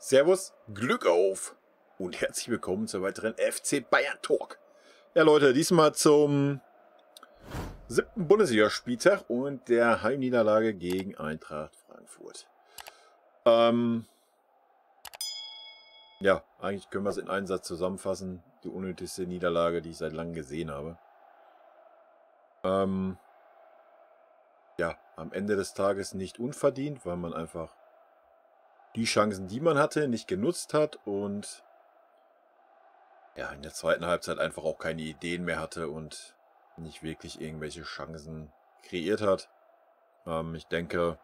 Servus, Glück auf und herzlich willkommen zur weiteren FC Bayern Talk. Ja Leute, diesmal zum 7. Bundesligaspieltag und der Heimniederlage gegen Eintracht Frankfurt. Ja, eigentlich können wir es in einen Satz zusammenfassen. Die unnötigste Niederlage, die ich seit langem gesehen habe. Ja, am Ende des Tages nicht unverdient, weil man einfach die Chancen, die man hatte, nicht genutzt hat und ja, in der zweiten Halbzeit einfach auch keine Ideen mehr hatte und nicht wirklich irgendwelche Chancen kreiert hat. Ich denke,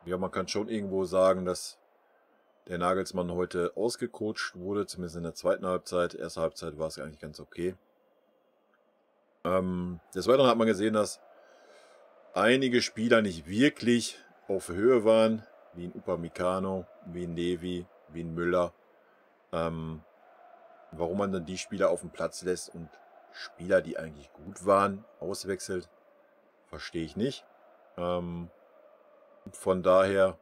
ja, man kann schon irgendwo sagen, dass der Nagelsmann heute ausgecoacht wurde, zumindest in der zweiten Halbzeit. Erste Halbzeit war es eigentlich ganz okay. Des Weiteren hat man gesehen, dass einige Spieler nicht wirklich auf Höhe waren, wie ein Upamecano, wie ein Levi, wie ein Müller. Warum man dann die Spieler auf den Platz lässt und Spieler, die eigentlich gut waren, auswechselt, verstehe ich nicht. Von daher,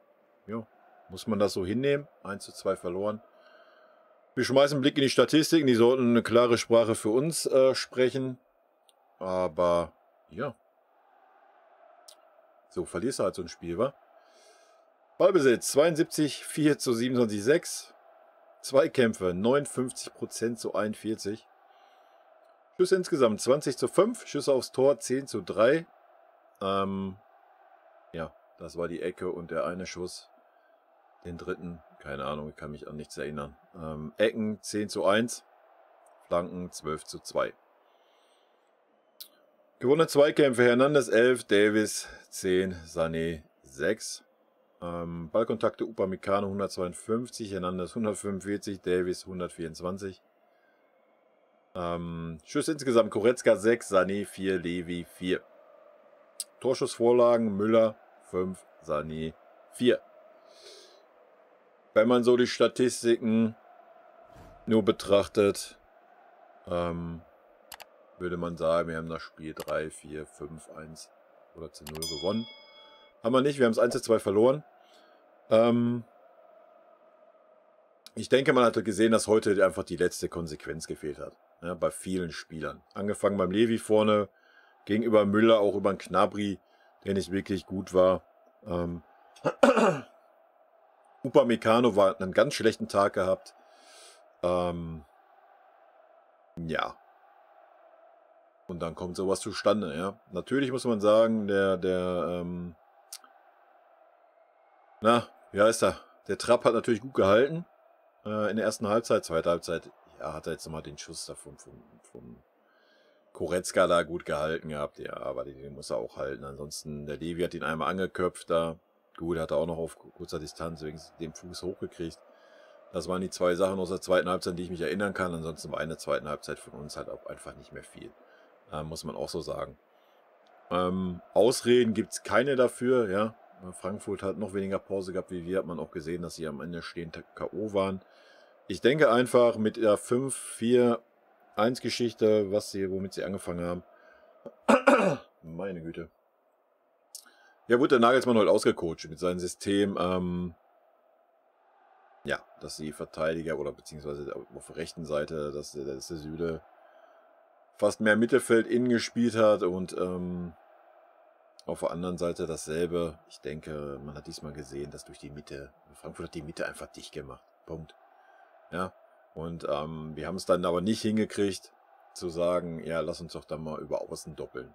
ja, muss man das so hinnehmen. 1:2 verloren. Wir schmeißen einen Blick in die Statistiken, die sollten eine klare Sprache für uns sprechen. Aber ja, so verlierst du halt so ein Spiel, wa? Ballbesitz 72, 4 zu 27, 6. Zweikämpfe 59% zu 41. Schüsse insgesamt 20 zu 5. Schüsse aufs Tor 10 zu 3. Ja, das war die Ecke und der eine Schuss. Den dritten, keine Ahnung, ich kann mich an nichts erinnern. Ecken 10 zu 1. Flanken 12 zu 2. Gewonnene Zweikämpfe Hernandez 11, Davis 10, Sané 6. Ballkontakte Upamecano 152, Hernandez 145, Davis 124. Schüsse insgesamt Goretzka 6, Sané 4, Levi 4. Torschussvorlagen Müller 5, Sané 4. Wenn man so die Statistiken nur betrachtet, würde man sagen, wir haben das Spiel 3, 4, 5, 1 oder zu 0 gewonnen. Haben wir nicht, wir haben es 1:2 verloren. Ich denke, man hatte gesehen, dass heute einfach die letzte Konsequenz gefehlt hat. Ja, bei vielen Spielern. Angefangen beim Levi vorne, gegenüber Müller, auch über den Gnabry, der nicht wirklich gut war. Upamecano hat einen ganz schlechten Tag gehabt. Ja. Und dann kommt sowas zustande, ja. Natürlich muss man sagen, wie heißt er? Der Trapp hat natürlich gut gehalten in der ersten Halbzeit. Zweite Halbzeit, ja, hat er jetzt nochmal den Schuss da von Goretzka da gut gehalten gehabt. Ja, aber den muss er auch halten. Ansonsten, der Levi hat ihn einmal angeköpft da. Gut, hat er auch noch auf kurzer Distanz wegen dem Fuß hochgekriegt. Das waren die zwei Sachen aus der zweiten Halbzeit, an die ich mich erinnern kann. Ansonsten war in der zweiten Halbzeit von uns halt auch einfach nicht mehr viel. Muss man auch so sagen. Ausreden gibt es keine dafür, ja. Frankfurt hat noch weniger Pause gehabt wie wir, hat man auch gesehen, dass sie am Ende stehend K.O. waren. Ich denke einfach mit der 5-4-1-Geschichte, womit sie angefangen haben. Meine Güte. Ja, wurde der Nagelsmann heute ausgecoacht mit seinem System. Ja, dass die Verteidiger oder beziehungsweise auf der rechten Seite, dass der Süle fast mehr Mittelfeld innen gespielt hat und auf der anderen Seite dasselbe. Ich denke, man hat diesmal gesehen, dass durch die Mitte, Frankfurt hat die Mitte einfach dicht gemacht. Punkt. Ja, und wir haben es dann aber nicht hingekriegt, zu sagen, ja, lass uns doch dann mal über Außen doppeln.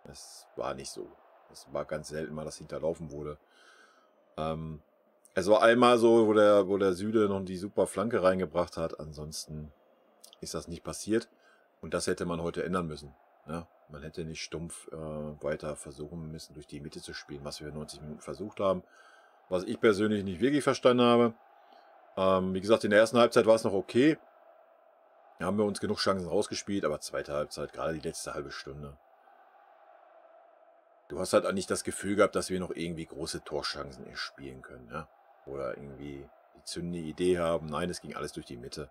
Es war nicht so. Es war ganz selten mal, dass hinterlaufen wurde. Es war einmal so, wo der Süle noch die super Flanke reingebracht hat. Ansonsten ist das nicht passiert. Und das hätte man heute ändern müssen. Ja, man hätte nicht stumpf weiter versuchen müssen, durch die Mitte zu spielen, was wir 90 Minuten versucht haben. Was ich persönlich nicht wirklich verstanden habe. Wie gesagt, in der ersten Halbzeit war es noch okay. Da haben wir uns genug Chancen rausgespielt, aber zweite Halbzeit, gerade die letzte halbe Stunde. Du hast halt auch nicht das Gefühl gehabt, dass wir noch irgendwie große Torchancen erspielen können. Ja? Oder irgendwie die zündende Idee haben. Nein, es ging alles durch die Mitte.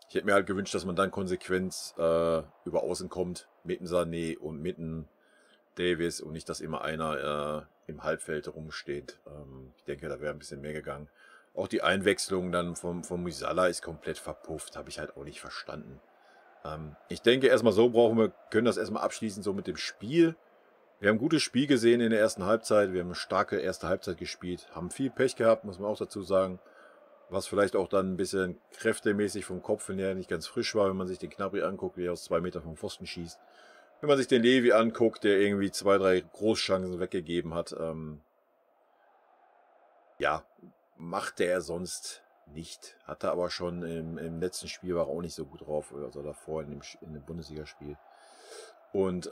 Ich hätte mir halt gewünscht, dass man dann konsequent über Außen kommt, mit dem Sané und mit dem Davis und nicht, dass immer einer im Halbfeld rumsteht. Ich denke, da wäre ein bisschen mehr gegangen. Auch die Einwechslung dann vom Musiala ist komplett verpufft, habe ich halt auch nicht verstanden. Ich denke, erstmal so können das erstmal abschließen, so mit dem Spiel. Wir haben ein gutes Spiel gesehen in der ersten Halbzeit. Wir haben eine starke erste Halbzeit gespielt, haben viel Pech gehabt, muss man auch dazu sagen. Was vielleicht auch dann ein bisschen kräftemäßig vom Kopf her nicht ganz frisch war, wenn man sich den Gnabry anguckt, wie er aus 2 Metern vom Pfosten schießt. Wenn man sich den Levi anguckt, der irgendwie 2, 3 Großchancen weggegeben hat, ja, machte er sonst nicht. Hatte aber schon im letzten Spiel war er auch nicht so gut drauf, also davor in dem Bundesligaspiel. Und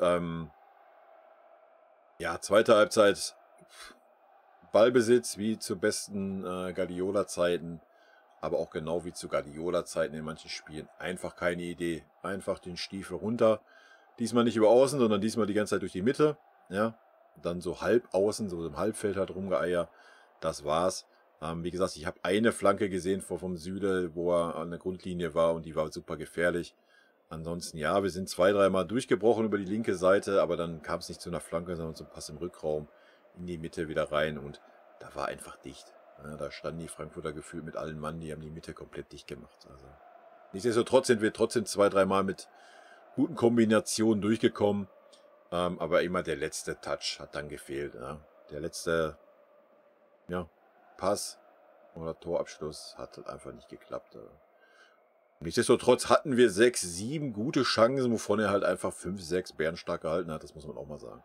ja, zweite Halbzeit, Ballbesitz wie zu besten Guardiola-Zeiten, aber auch genau wie zu Guardiola-Zeiten in manchen Spielen. Einfach keine Idee. Einfach den Stiefel runter. Diesmal nicht über außen, sondern diesmal die ganze Zeit durch die Mitte. Ja, dann so halb außen, so im Halbfeld halt rumgeeier. Das war's. Wie gesagt, ich habe eine Flanke gesehen vom Süle, wo er an der Grundlinie war und die war super gefährlich. Ansonsten, ja, wir sind 2, 3 Mal durchgebrochen über die linke Seite, aber dann kam es nicht zu einer Flanke, sondern zum Pass im Rückraum in die Mitte wieder rein und da war einfach dicht. Ja, da standen die Frankfurter gefühlt mit allen Mann, die haben die Mitte komplett dicht gemacht. Also, nichtsdestotrotz sind wir trotzdem 2, 3 Mal mit guten Kombinationen durchgekommen, aber immer der letzte Touch hat dann gefehlt. Ja. Der letzte Pass oder Torabschluss hat halt einfach nicht geklappt. Nichtsdestotrotz hatten wir 6, 7 gute Chancen, wovon er halt einfach 5, 6 bärenstark gehalten hat. Das muss man auch mal sagen.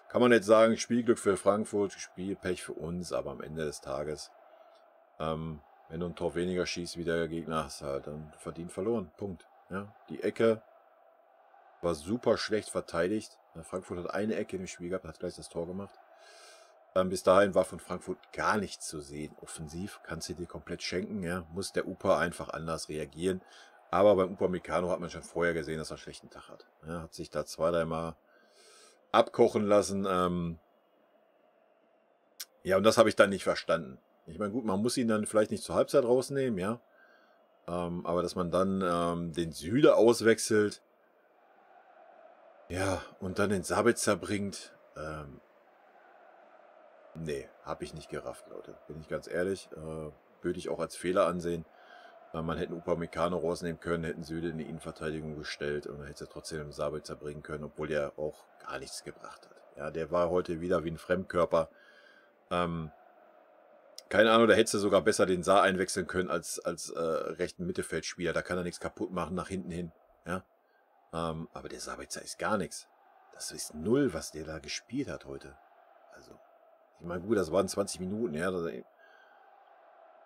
Kann man jetzt sagen, Spielglück für Frankfurt, Spielpech für uns, aber am Ende des Tages, wenn du ein Tor weniger schießt wie der Gegner, hast du halt dann verdient verloren. Punkt. Ja, die Ecke war super schlecht verteidigt. Frankfurt hat eine Ecke im Spiel gehabt, hat gleich das Tor gemacht. Bis dahin war von Frankfurt gar nichts zu sehen. Offensiv kannst du dir komplett schenken. Ja? Muss der Upa einfach anders reagieren. Aber beim Upamecano hat man schon vorher gesehen, dass er einen schlechten Tag hat. Ja, hat sich da 2, 3 Mal abkochen lassen. Ja, und das habe ich dann nicht verstanden. Ich meine, gut, man muss ihn dann vielleicht nicht zur Halbzeit rausnehmen, ja. Aber dass man dann den Süle auswechselt, ja, und dann den Sabitzer bringt, nee, habe ich nicht gerafft, Leute. Bin ich ganz ehrlich. Würde ich auch als Fehler ansehen. Man hätte einen Upamecano rausnehmen können, hätten Süle in die Innenverteidigung gestellt und dann hätte er trotzdem den Sabitzer bringen können, obwohl der auch gar nichts gebracht hat. Ja, der war heute wieder wie ein Fremdkörper. Keine Ahnung, da hättest du sogar besser den Saar einwechseln können als rechten Mittelfeldspieler. Da kann er nichts kaputt machen nach hinten hin. Ja, aber der Sabitzer ist gar nichts. Das ist null, was der da gespielt hat heute. Also, ich meine, gut, das waren 20 Minuten, ja.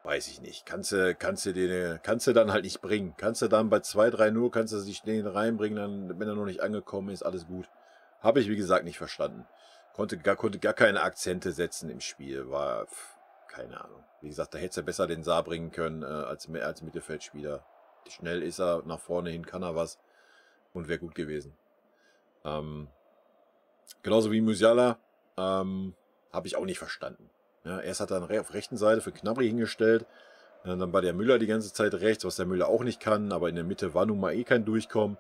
Weiß ich nicht. Kannst du dann halt nicht bringen. Kannst du dann bei 2, 3-0, kannst du sich den reinbringen, dann, wenn er noch nicht angekommen ist, alles gut. Habe ich, wie gesagt, nicht verstanden. Konnte gar keine Akzente setzen im Spiel. War, keine Ahnung. Wie gesagt, da hätte er besser den Saar bringen können als Mittelfeldspieler. Schnell ist er, nach vorne hin kann er was und wäre gut gewesen. Genauso wie Musiala habe ich auch nicht verstanden. Ja, erst hat er auf der rechten Seite für Gnabry hingestellt, dann war der Müller die ganze Zeit rechts, was der Müller auch nicht kann, aber in der Mitte war nun mal eh kein Durchkommen.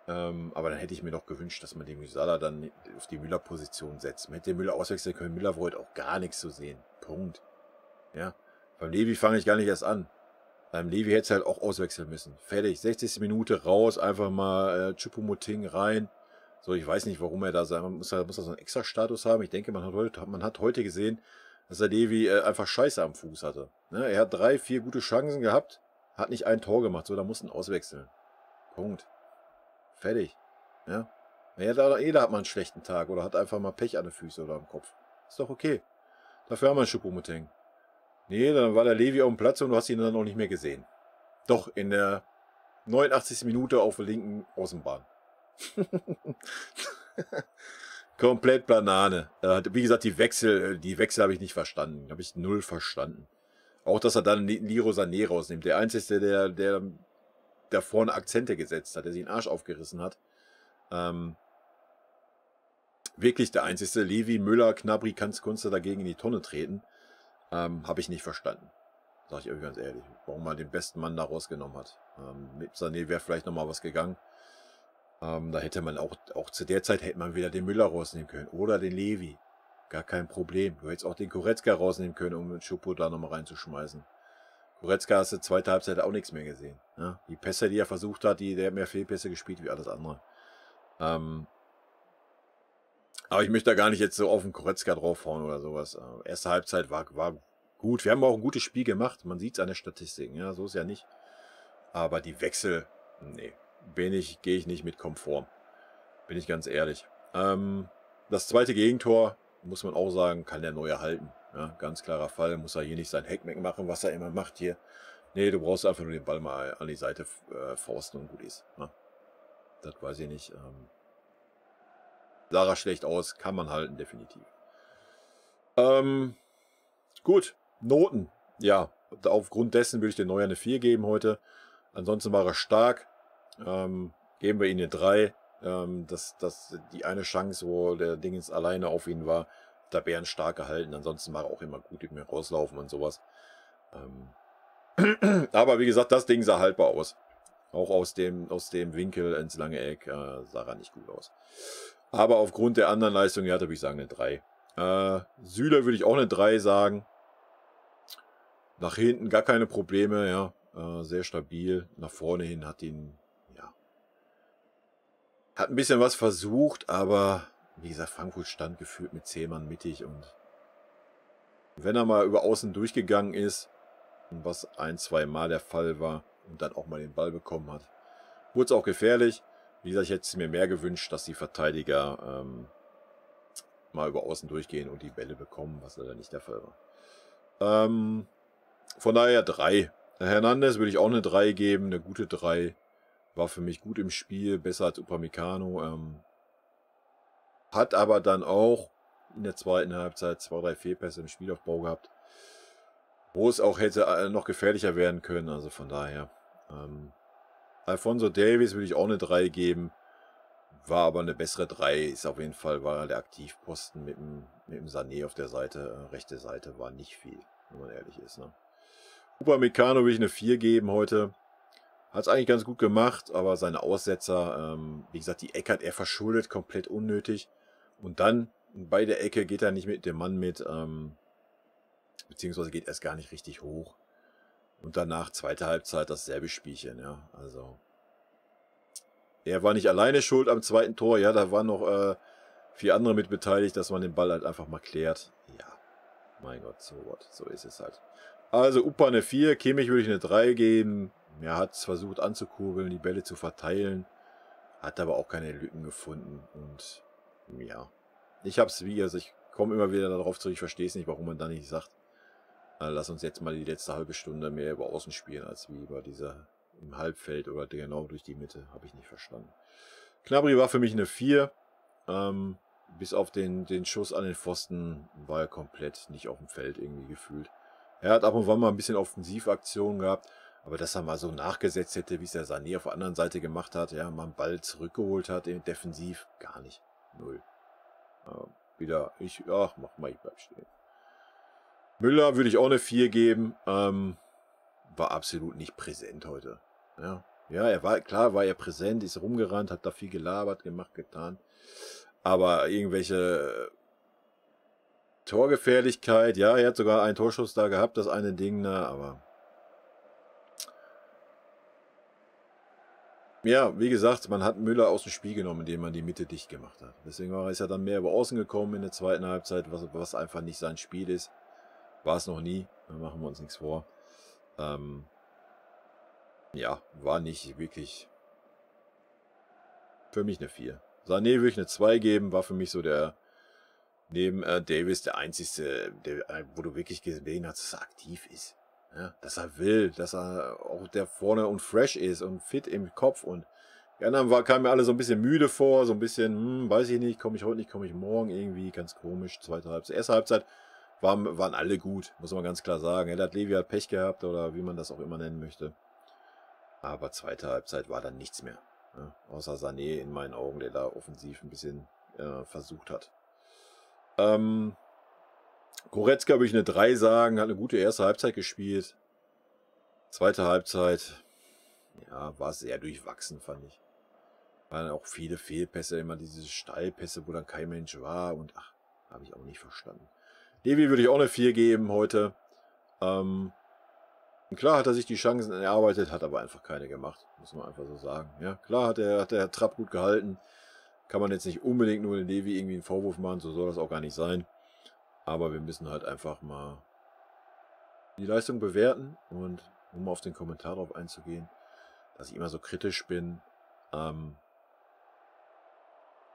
Aber dann hätte ich mir doch gewünscht, dass man den Musiala dann auf die Müller-Position setzt. Man hätte den Müller auswechseln können, Müller wollte auch gar nichts zu sehen. Punkt. Ja, beim Levi fange ich gar nicht erst an. Beim Levi hätte es halt auch auswechseln müssen. Fertig, 60. Minute raus, einfach mal Choupo-Moting rein. So, ich weiß nicht, warum er da sein muss. Er so einen extra Status haben. Ich denke, man hat heute gesehen, dass der Levi einfach Scheiße am Fuß hatte. Ne? Er hat 3, 4 gute Chancen gehabt, hat nicht ein Tor gemacht. So, da mussten auswechseln. Punkt. Fertig. Ja? Jeder hat mal einen schlechten Tag oder hat einfach mal Pech an den Füßen oder am Kopf. Ist doch okay. Dafür haben wir einen Choupo-Moting. Nee, dann war der Levi auf dem Platz und du hast ihn dann auch nicht mehr gesehen. Doch, in der 89. Minute auf der linken Außenbahn. Komplett Banane. Wie gesagt, die Wechsel habe ich nicht verstanden. Habe ich null verstanden. Auch, dass er dann Leroy Sané rausnimmt. Der Einzige, der vorne Akzente gesetzt hat, der sich den Arsch aufgerissen hat. Wirklich der Einzige. Levi, Müller, Gnabry kannst du dagegen in die Tonne treten. Habe ich nicht verstanden. Sag ich euch ganz ehrlich. Warum man den besten Mann da rausgenommen hat. Mit Sané wäre vielleicht nochmal was gegangen. Da hätte man auch zu der Zeit hätte man wieder den Müller rausnehmen können oder den Levi. Gar kein Problem. Du hättest auch den Goretzka rausnehmen können, um den Schuppo da nochmal reinzuschmeißen. Goretzka hast du zweite Halbzeit auch nichts mehr gesehen. Ne? Die Pässe, die er versucht hat, der hat mehr Fehlpässe gespielt wie alles andere. Aber ich möchte da gar nicht jetzt so auf den Goretzka draufhauen oder sowas. Erste Halbzeit war gut. Wir haben auch ein gutes Spiel gemacht. Man sieht es an der Statistik. Ja, so ist ja nicht. Aber die Wechsel, nee, gehe ich nicht mit konform. Bin ich ganz ehrlich. Das zweite Gegentor, muss man auch sagen, kann der Neue halten. Ja, ganz klarer Fall. Muss er hier nicht sein Heckmeck machen, was er immer macht hier. Nee, du brauchst einfach nur den Ball mal an die Seite forsten und gut ist. Ja. Das weiß ich nicht. Sah er schlecht aus, kann man halten, definitiv. Gut, Noten. Ja, aufgrund dessen würde ich den Neuer eine 4 geben heute. Ansonsten war er stark. Geben wir ihm eine 3. Die eine Chance, wo der Dingens alleine auf ihn war, da Bären stark gehalten. Ansonsten war er auch immer gut mit mir rauslaufen und sowas. Aber wie gesagt, das Ding sah haltbar aus. Auch aus dem Winkel ins lange Eck sah er nicht gut aus. Aber aufgrund der anderen Leistungen, ja, da würde ich sagen eine 3. Süle würde ich auch eine 3 sagen. Nach hinten gar keine Probleme, ja. Sehr stabil. Nach vorne hin hat ein bisschen was versucht, aber wie gesagt, Frankfurt stand gefühlt mit 10 Mann mittig und wenn er mal über außen durchgegangen ist, was 1-2 Mal der Fall war und dann auch mal den Ball bekommen hat, wurde es auch gefährlich. Wie gesagt, ich hätte es mir mehr gewünscht, dass die Verteidiger mal über außen durchgehen und die Bälle bekommen, was leider nicht der Fall war. Von daher 3. Hernandez würde ich auch eine 3 geben, eine gute 3. War für mich gut im Spiel, besser als Upamecano. Hat aber dann auch in der zweiten Halbzeit 2-3 Fehlpässe im Spielaufbau gehabt, wo es auch hätte noch gefährlicher werden können. Also von daher. Alphonso Davies würde ich auch eine 3 geben. War aber eine bessere 3. Ist auf jeden Fall, war der Aktivposten mit dem Sané auf der Seite. Rechte Seite war nicht viel, wenn man ehrlich ist. Ne? Upamecano würde ich eine 4 geben heute. Hat es eigentlich ganz gut gemacht, aber seine Aussetzer, wie gesagt, die Ecke hat er verschuldet, komplett unnötig. Und dann bei der Ecke geht er nicht mit dem Mann mit, beziehungsweise geht erst gar nicht richtig hoch. Und danach, zweite Halbzeit, dasselbe Spielchen, ja. Also, er war nicht alleine schuld am zweiten Tor, ja, da waren noch 4 andere mit beteiligt, dass man den Ball halt einfach mal klärt. Ja, mein Gott, so ist es halt. Also, Upa eine 4, Kimmich würde ich eine 3 geben. Er hat es versucht anzukurbeln, die Bälle zu verteilen, hat aber auch keine Lücken gefunden und ja, ich komme immer wieder darauf zurück, ich verstehe es nicht, warum man da nicht sagt, lass uns jetzt mal die letzte halbe Stunde mehr über Außen spielen, als wie über im Halbfeld oder genau durch die Mitte, habe ich nicht verstanden. Gnabry war für mich eine 4, bis auf den Schuss an den Pfosten war er komplett nicht auf dem Feld irgendwie gefühlt. Er hat ab und wann mal ein bisschen Offensivaktionen gehabt, aber dass er mal so nachgesetzt hätte, wie es der Sané auf der anderen Seite gemacht hat, ja, mal einen Ball zurückgeholt hat, defensiv, gar nicht. 0. Mach mal, ich bleib stehen. Müller würde ich auch eine 4 geben, war absolut nicht präsent heute. Ja, war er präsent, ist rumgerannt, hat da viel gelabert, gemacht, getan. Aber irgendwelche Torgefährlichkeit, ja, er hat sogar einen Torschuss da gehabt, das eine Ding, ne, aber ja, wie gesagt, man hat Müller aus dem Spiel genommen, indem man die Mitte dicht gemacht hat. Deswegen ist er dann mehr über Außen gekommen in der zweiten Halbzeit, was einfach nicht sein Spiel ist. War es noch nie, da machen wir uns nichts vor. Ja, war nicht wirklich für mich eine 4. Sané würde ich eine 2 geben, war für mich so der, neben Davis, der einzige, wo du wirklich gesehen hast, dass er aktiv ist. Ja, dass er will, dass er auch der vorne und fresh ist und fit im Kopf. Und die anderen kamen mir alle so ein bisschen müde vor, so ein bisschen, weiß ich nicht, komme ich heute nicht, komme ich morgen, irgendwie ganz komisch. Zweite Halbzeit, erste Halbzeit waren alle gut, muss man ganz klar sagen. Levi hat Pech gehabt oder wie man das auch immer nennen möchte. Aber zweite Halbzeit war dann nichts mehr. Ja, außer Sané in meinen Augen, der da offensiv ein bisschen versucht hat. Goretzka würde ich eine 3 sagen, hat eine gute erste Halbzeit gespielt. Zweite Halbzeit, ja, war sehr durchwachsen, fand ich. Waren auch viele Fehlpässe, immer diese Steilpässe, wo dann kein Mensch war. Und ach, habe ich auch nicht verstanden. Levi würde ich auch eine 4 geben heute. Und klar hat er sich die Chancen erarbeitet, hat aber einfach keine gemacht. Muss man einfach so sagen. Ja, klar hat der Trapp gut gehalten. Kann man jetzt nicht unbedingt nur den Levi irgendwie einen Vorwurf machen. So soll das auch gar nicht sein. Aber wir müssen halt einfach mal die Leistung bewerten. Und um auf den Kommentar drauf einzugehen, dass ich immer so kritisch bin.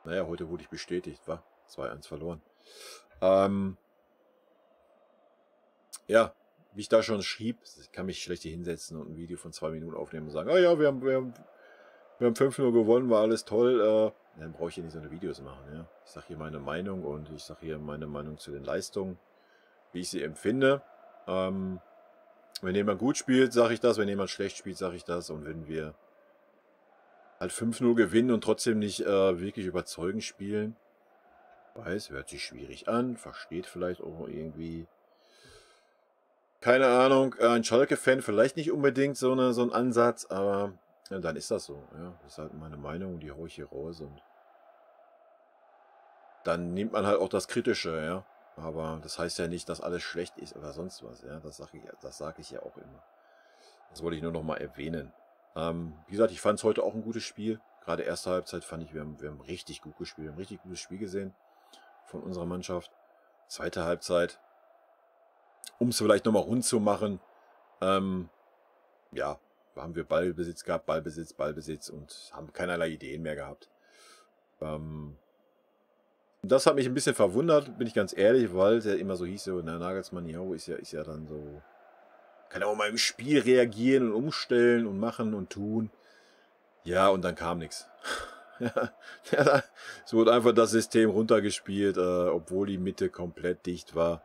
Naja, heute wurde ich bestätigt, war 2-1 verloren. Ja, wie ich da schon schrieb, ich kann mich schlecht hier hinsetzen und ein Video von 2 Minuten aufnehmen und sagen, ah ja, wir haben 5-0 gewonnen, war alles toll. Dann brauche ich hier nicht so eine Videos machen. Ja? Ich sage hier meine Meinung und ich sage hier meine Meinung zu den Leistungen, wie ich sie empfinde. Wenn jemand gut spielt, sage ich das. Wenn jemand schlecht spielt, sage ich das. Und wenn wir halt 5-0 gewinnen und trotzdem nicht wirklich überzeugend spielen, weiß, hört sich schwierig an, versteht vielleicht auch irgendwie, keine Ahnung, ein Schalke-Fan vielleicht nicht unbedingt so ein Ansatz, aber ja, dann ist das so. Ja, das ist halt meine Meinung, die haue ich hier raus und dann nimmt man halt auch das Kritische, ja. Aber das heißt ja nicht, dass alles schlecht ist oder sonst was, ja. Das sage ich ja auch immer. Das wollte ich nur noch mal erwähnen. Wie gesagt, ich fand es heute auch ein gutes Spiel. Gerade erste Halbzeit fand ich, wir haben richtig gut gespielt. Wir haben ein richtig gutes Spiel gesehen von unserer Mannschaft. Zweite Halbzeit, um es vielleicht nochmal rund zu machen, ja, haben wir Ballbesitz gehabt, Ballbesitz und haben keinerlei Ideen mehr gehabt. Das hat mich ein bisschen verwundert, bin ich ganz ehrlich, weil es ja immer so hieß, so, na, Nagelsmann, jo, ist ja dann so, kann auch mal im Spiel reagieren und umstellen und machen und tun. Ja, und dann kam nichts. Es wurde einfach das System runtergespielt, obwohl die Mitte komplett dicht war.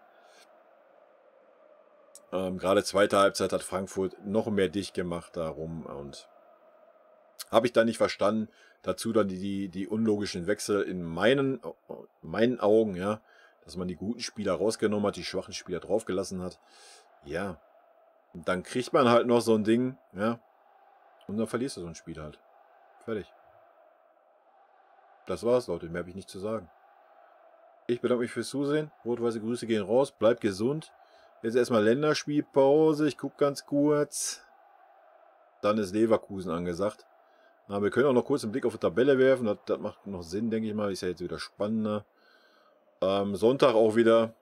Gerade zweite Halbzeit hat Frankfurt noch mehr dicht gemacht darum und habe ich dann nicht verstanden. Dazu dann die unlogischen Wechsel in meinen Augen, ja, dass man die guten Spieler rausgenommen hat, die schwachen Spieler draufgelassen hat. Ja, und dann kriegt man halt noch so ein Ding, ja, und dann verlierst du so ein Spiel halt. Fertig. Das war's, Leute, mehr habe ich nicht zu sagen. Ich bedanke mich fürs Zusehen. Rot-weiße Grüße gehen raus, bleibt gesund. Jetzt erstmal Länderspielpause, ich gucke ganz kurz. Dann ist Leverkusen angesagt. Na, wir können auch noch kurz einen Blick auf die Tabelle werfen, das macht noch Sinn, denke ich mal. Ist ja jetzt wieder spannender. Sonntag auch wieder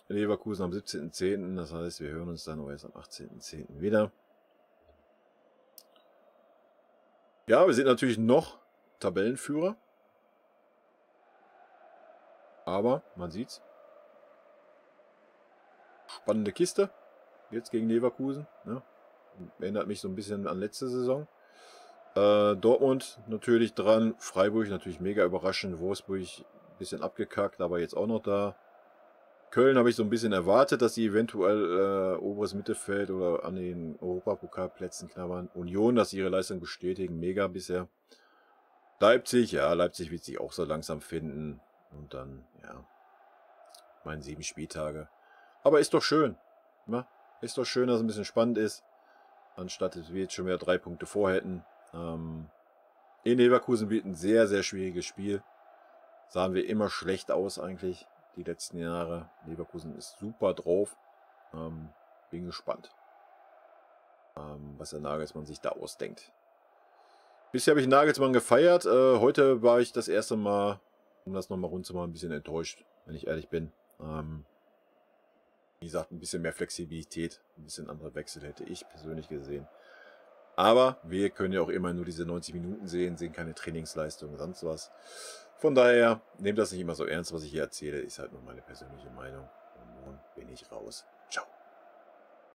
Leverkusen am 17.10. Das heißt, wir hören uns dann auch erst am 18.10. wieder. Ja, wir sind natürlich noch Tabellenführer. Aber man sieht's. Spannende Kiste. Jetzt gegen Leverkusen. Ne? Erinnert mich so ein bisschen an letzte Saison. Dortmund natürlich dran. Freiburg natürlich mega überraschend. Wolfsburg ein bisschen abgekackt, aber jetzt auch noch da. Köln habe ich so ein bisschen erwartet, dass sie eventuell oberes Mittelfeld oder an den Europapokalplätzen knabbern. Union, dass sie ihre Leistung bestätigen. Mega bisher. Leipzig, ja, Leipzig wird sich auch so langsam finden. Und dann, ja, 7 Spieltage. Aber ist doch schön. Ne? Ist doch schön, dass es ein bisschen spannend ist. Anstatt dass wir jetzt schon wieder 3 Punkte vor hätten. In Leverkusen wird ein sehr, sehr schwieriges Spiel. Sahen wir immer schlecht aus eigentlich die letzten Jahre. Leverkusen ist super drauf. Bin gespannt, was der Nagelsmann sich da ausdenkt. Bisher habe ich Nagelsmann gefeiert. Heute war ich das erste Mal, um das nochmal rund zu machen, ein bisschen enttäuscht, wenn ich ehrlich bin. Wie gesagt, ein bisschen mehr Flexibilität, ein bisschen andere Wechsel hätte ich persönlich gesehen. Aber wir können ja auch immer nur diese 90 Minuten sehen keine Trainingsleistung, sonst was. Von daher, nehmt das nicht immer so ernst, was ich hier erzähle, ist halt nur meine persönliche Meinung. Und nun bin ich raus.